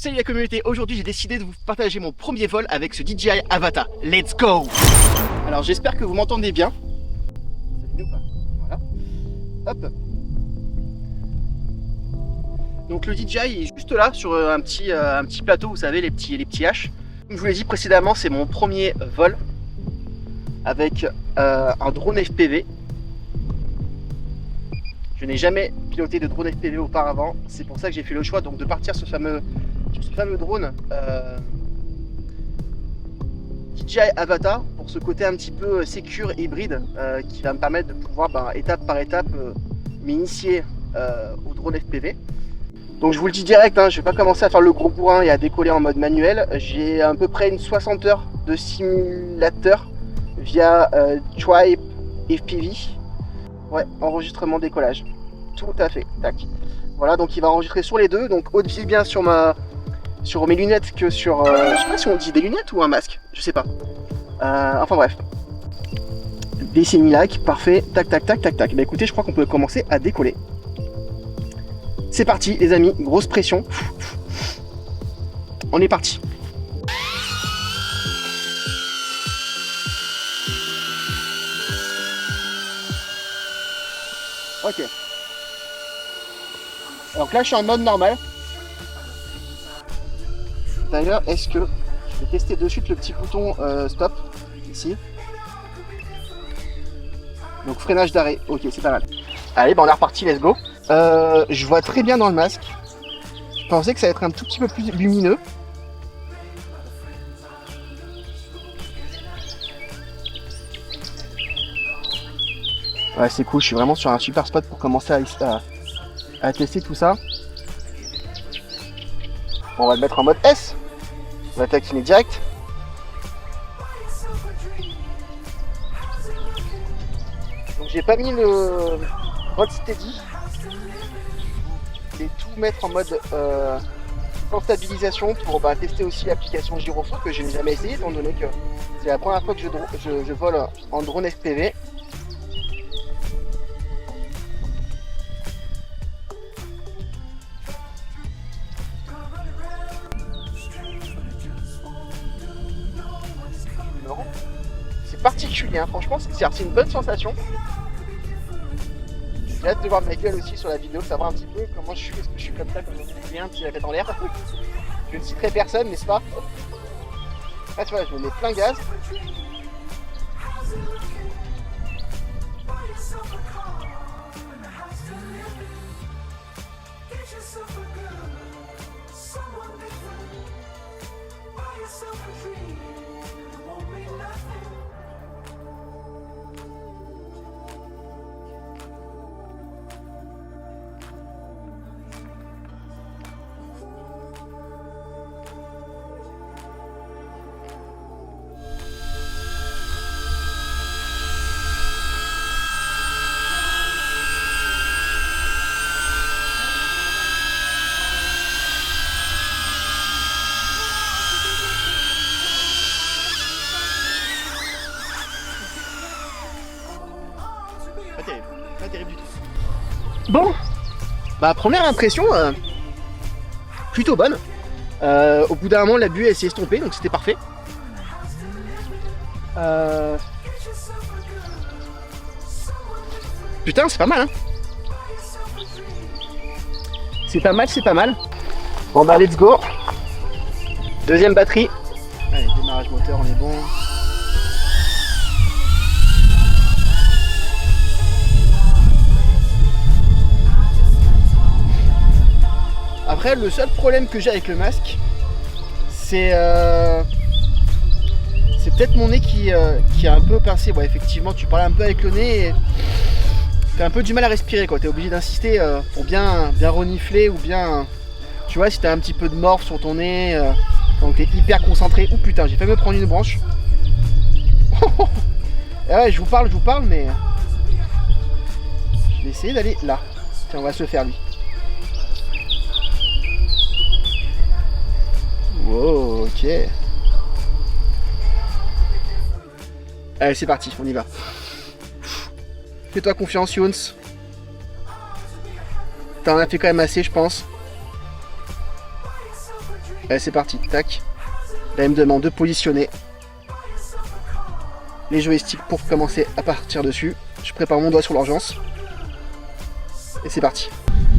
Salut la communauté, aujourd'hui j'ai décidé de vous partager mon premier vol avec ce DJI Avata. Let's go! Alors j'espère que vous m'entendez bien. Ça filme ou pas? Voilà. Hop. Donc le DJI est juste là sur un petit plateau, vous savez, les petits H. Comme je vous l'ai dit précédemment, c'est mon premier vol avec un drone FPV. Je n'ai jamais piloté de drone FPV auparavant, c'est pour ça que j'ai fait le choix donc de partir sur ce fameux drone DJI Avata pour ce côté un petit peu sécure hybride qui va me permettre de pouvoir étape par étape m'initier au drone FPV. Donc je vous le dis direct, hein, je ne vais pas commencer à faire le gros bourrin et à décoller en mode manuel. J'ai à peu près une 60 heures de simulateur via Tribe FPV. Ouais, enregistrement décollage. Tout à fait. Tac. Voilà, donc il va enregistrer sur les deux. Donc aussi bien sur mes lunettes que sur... je sais pas si on dit des lunettes ou un masque. Je sais pas. Enfin bref. Des semi-lacs, parfait. Tac, tac, tac, tac, tac. Bah écoutez, je crois qu'on peut commencer à décoller. C'est parti les amis, grosse pression. On est parti. Ok. Donc là je suis en mode normal. D'ailleurs, est-ce que je vais tester de suite le petit bouton stop ici. Donc freinage d'arrêt, ok, c'est pas mal. Allez, on est reparti, let's go. Je vois très bien dans le masque. Je pensais que ça allait être un tout petit peu plus lumineux. Ouais, c'est cool, je suis vraiment sur un super spot pour commencer à tester tout ça. Bon, on va le mettre en mode S. On va taquiner direct. Donc j'ai pas mis le mode steady. Je vais tout mettre en mode sans stabilisation pour tester aussi l'application Gyrophone que je n'ai jamais essayé étant donné que c'est la première fois que je vole en drone FPV. C'est particulier, hein. Franchement c'est une bonne sensation. J'ai hâte de voir ma gueule aussi sur la vidéo, savoir un petit peu comment je suis, est-ce que je suis comme ça, comme un petit la tête en l'air. Je ne citerai personne, n'est-ce pas? Là tu vois, je me mets plein gaz. Pas terrible du tout. Bon, première impression plutôt bonne. Au bout d'un moment la buée elle s'est estompée donc c'était parfait. Putain c'est pas mal hein. C'est pas mal, c'est pas mal. Bon let's go. Deuxième batterie. Allez, démarrage moteur, on est bon. Après, le seul problème que j'ai avec le masque, c'est peut-être mon nez qui est un peu pincé. Ouais, effectivement, tu parles un peu avec le nez et t'as un peu du mal à respirer, quoi. T'es obligé d'insister pour bien renifler ou bien, tu vois, si t'as un petit peu de morve sur ton nez, donc t'es hyper concentré. Oh putain, j'ai failli me prendre une branche. Et ouais, je vous parle, mais je vais essayer d'aller là. Tiens, on va se le faire lui. Wow, ok. Allez, c'est parti, on y va. Fais-toi confiance, Younes. T'en as fait quand même assez, je pense. Allez, c'est parti, tac. Là, il me demande de positionner les joysticks pour commencer à partir dessus. Je prépare mon doigt sur l'urgence. Et c'est parti.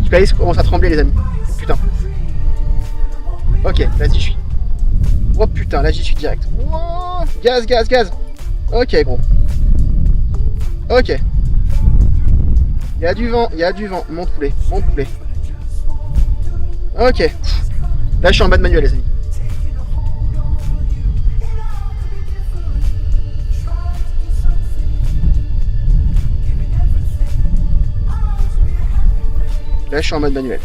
Le calice commence à trembler, les amis. Oh, putain. Ok, vas-y, je suis. Oh putain, là, j'y suis direct. Oh, gaz, gaz, gaz. Ok, gros. Ok. Il y a du vent, il y a du vent. Mon poulet, mon poulet. Ok. Là, je suis en bas de manuel, les amis. Là, je suis en mode manuel.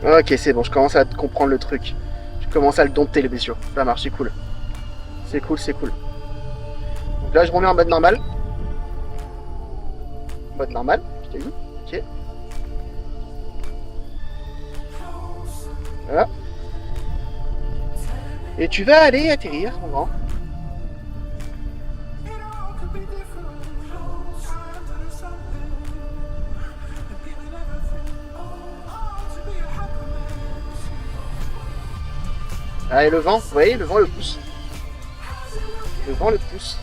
Ok, c'est bon, je commence à comprendre le truc. Je commence à le dompter, les bestiaux. Ça marche, c'est cool. C'est cool, c'est cool. Donc là, je remets en mode normal. Mode normal, je t'ai dit. Ok. Voilà. Et tu vas aller atterrir, mon grand. Ah, et le vent, vous voyez, le vent le pousse. Le vent le pousse.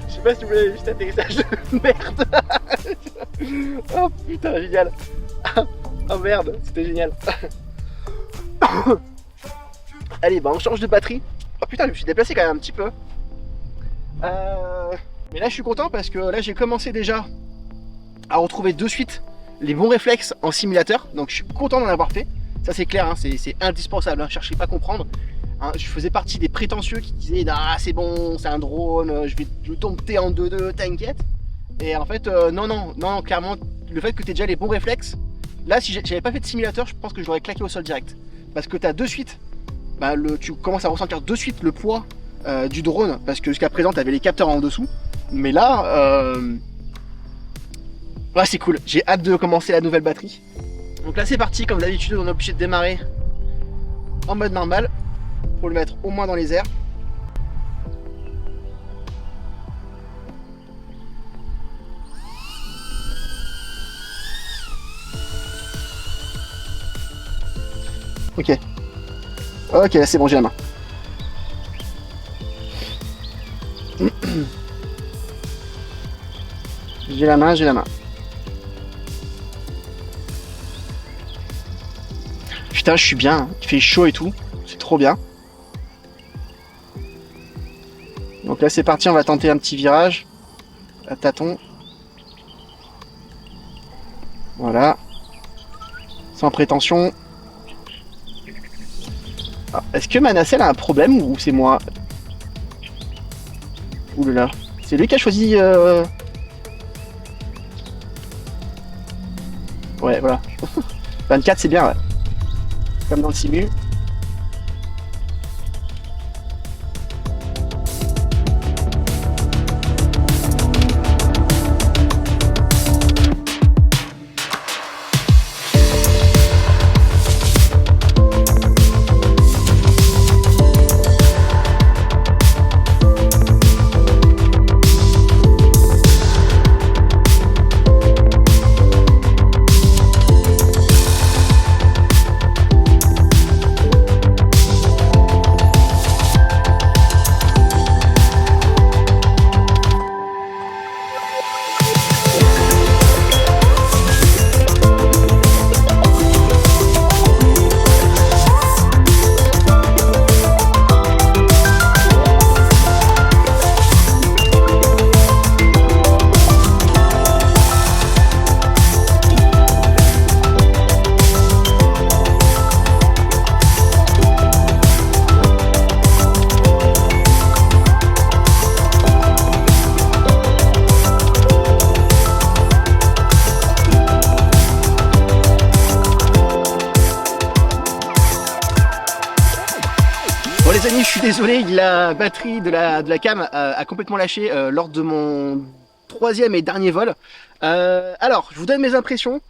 Je sais pas si vous l'avez vu cet atterrissage de merde. Oh putain, génial. Oh merde, c'était génial. Allez, bah on change de batterie. Oh putain, je me suis déplacé quand même un petit peu. Mais là je suis content parce que là j'ai commencé déjà à retrouver de suite les bons réflexes en simulateur. Donc je suis content d'en avoir fait. Ça c'est clair, hein, c'est indispensable, hein, cherchez pas à comprendre. Hein, je faisais partie des prétentieux qui disaient ah c'est bon, c'est un drone, je vais le dompter en 2-2, t'inquiète. Et en fait non, clairement le fait que tu aies déjà les bons réflexes, là si j'avais pas fait de simulateur, je pense que je l'aurais claqué au sol direct. Parce que tu as de suite, bah, tu commences à ressentir de suite le poids du drone, parce que jusqu'à présent tu avais les capteurs en dessous. Mais là, ouais, c'est cool, j'ai hâte de commencer la nouvelle batterie. Donc là c'est parti, comme d'habitude on est obligé de démarrer en mode normal. Pour le mettre au moins dans les airs. Ok. Ok, là c'est bon, j'ai la main. J'ai la main, j'ai la main. Putain, je suis bien, hein. Il fait chaud et tout. C'est trop bien. Donc là c'est parti, on va tenter un petit virage à tâtons. Voilà. Sans prétention. Ah, est-ce que ma nacelle a un problème ou c'est moi? Ouh là là. C'est lui qui a choisi... Ouais, voilà. 24 c'est bien, ouais. Comme dans le simu. les amis, je suis désolé, la batterie de la cam a complètement lâché lors de mon troisième et dernier vol. Alors, je vous donne mes impressions.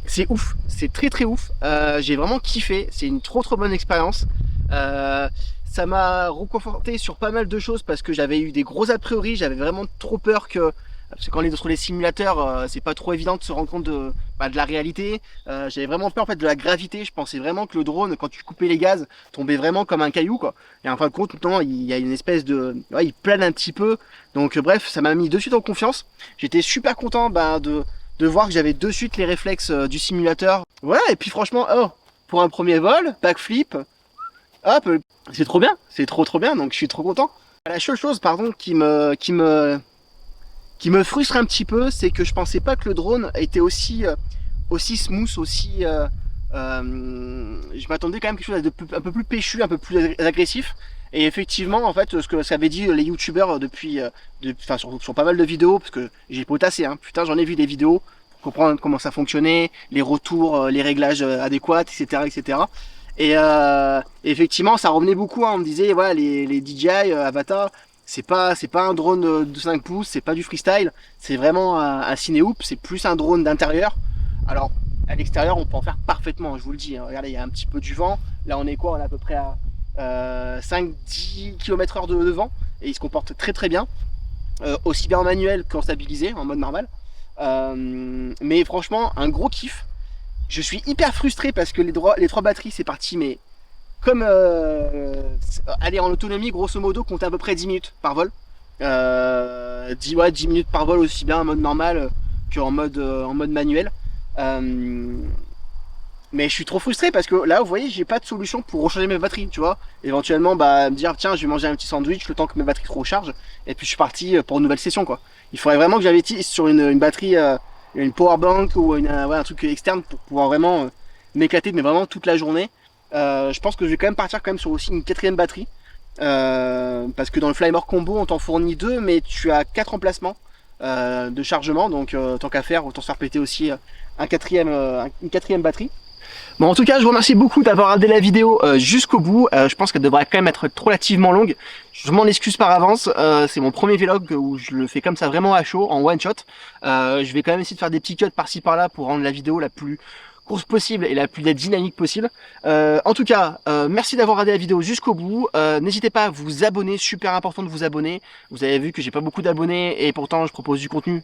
C'est ouf, c'est très ouf. J'ai vraiment kiffé, c'est une trop bonne expérience. Ça m'a reconforté sur pas mal de choses parce que j'avais eu des gros a priori, j'avais vraiment trop peur que... Parce que quand on est sur les simulateurs, c'est pas trop évident de se rendre compte de la réalité. J'avais vraiment peur en fait de la gravité. Je pensais vraiment que le drone, quand tu coupais les gaz, tombait vraiment comme un caillou, quoi. Et en fin de compte, non, il y a une espèce de... Ouais, il plane un petit peu. Donc bref, ça m'a mis de suite en confiance. J'étais super content de voir que j'avais de suite les réflexes du simulateur. Voilà, et puis franchement, oh, pour un premier vol, backflip, hop, c'est trop bien. C'est trop bien, donc je suis trop content. La seule chose, pardon, qui me frustre un petit peu, c'est que je pensais pas que le drone était aussi smooth, je m'attendais quand même à quelque chose un peu plus péchu, un peu plus agressif. Et effectivement, en fait, ce que ça avait dit les youtubeurs sur pas mal de vidéos, parce que j'ai potassé, hein, putain, j'en ai vu des vidéos pour comprendre comment ça fonctionnait, les retours, les réglages adéquats, etc. Et effectivement, ça revenait beaucoup, hein, on me disait, voilà, les DJI, Avata, c'est pas un drone de 5 pouces, c'est pas du freestyle, c'est vraiment un cinéhoop, c'est plus un drone d'intérieur. Alors, à l'extérieur, on peut en faire parfaitement, je vous le dis, hein. Regardez, il y a un petit peu du vent, là on est quoi, on est à peu près à 5-10 km/h de vent, et il se comporte très bien, aussi bien en manuel qu'en stabilisé, en mode normal. Mais franchement, un gros kiff. Je suis hyper frustré parce que les trois batteries, c'est parti, mais comme aller en autonomie, grosso modo, compte à peu près 10 minutes par vol. 10 minutes par vol, aussi bien en mode normal qu'en mode manuel. Mais je suis trop frustré parce que là, vous voyez, j'ai pas de solution pour recharger mes batteries, tu vois. Éventuellement, me dire, tiens, je vais manger un petit sandwich le temps que mes batteries se rechargent. Et puis je suis parti pour une nouvelle session, quoi. Il faudrait vraiment que j'investisse sur une batterie, une power bank ou un truc externe pour pouvoir vraiment m'éclater, mais vraiment toute la journée. Je pense que je vais quand même partir sur aussi une quatrième batterie. Parce que dans le Flymore Combo, on t'en fournit 2, mais tu as 4 emplacements de chargement. Donc tant qu'à faire, autant se faire péter aussi une quatrième batterie. Bon, en tout cas, je vous remercie beaucoup d'avoir regardé la vidéo jusqu'au bout. Je pense qu'elle devrait quand même être relativement longue. Je m'en excuse par avance. C'est mon premier vlog où je le fais comme ça, vraiment à chaud, en one shot. Je vais quand même essayer de faire des petits cuts par-ci par-là pour rendre la vidéo la plus course possible et la plus dynamique possible. En tout cas, merci d'avoir regardé la vidéo jusqu'au bout. N'hésitez pas à vous abonner, super important de vous abonner. Vous avez vu que j'ai pas beaucoup d'abonnés et pourtant je propose du contenu,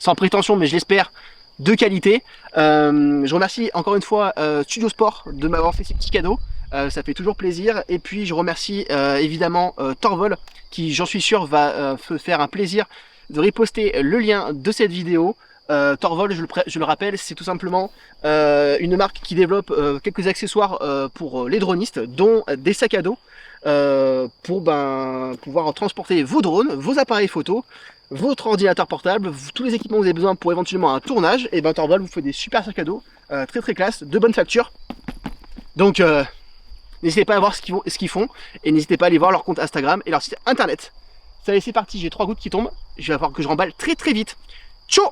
sans prétention, mais je l'espère, de qualité. Je remercie encore une fois Studio Sport de m'avoir fait ces petits cadeaux. Ça fait toujours plaisir. Et puis je remercie évidemment Torvol qui, j'en suis sûr, va faire un plaisir de reposter le lien de cette vidéo. Torvol, je le rappelle, c'est tout simplement une marque qui développe quelques accessoires pour les dronistes, dont des sacs à dos pour pouvoir transporter vos drones, vos appareils photo, votre ordinateur portable, tous les équipements que vous avez besoin pour éventuellement un tournage. Et Torvol vous fait des super sacs à dos très classe, de bonne facture. Donc n'hésitez pas à voir ce qu'ils font et n'hésitez pas à aller voir leur compte Instagram et leur site internet. Ça y est, c'est parti, j'ai 3 gouttes qui tombent, je vais falloir que je remballe très vite. Ciao!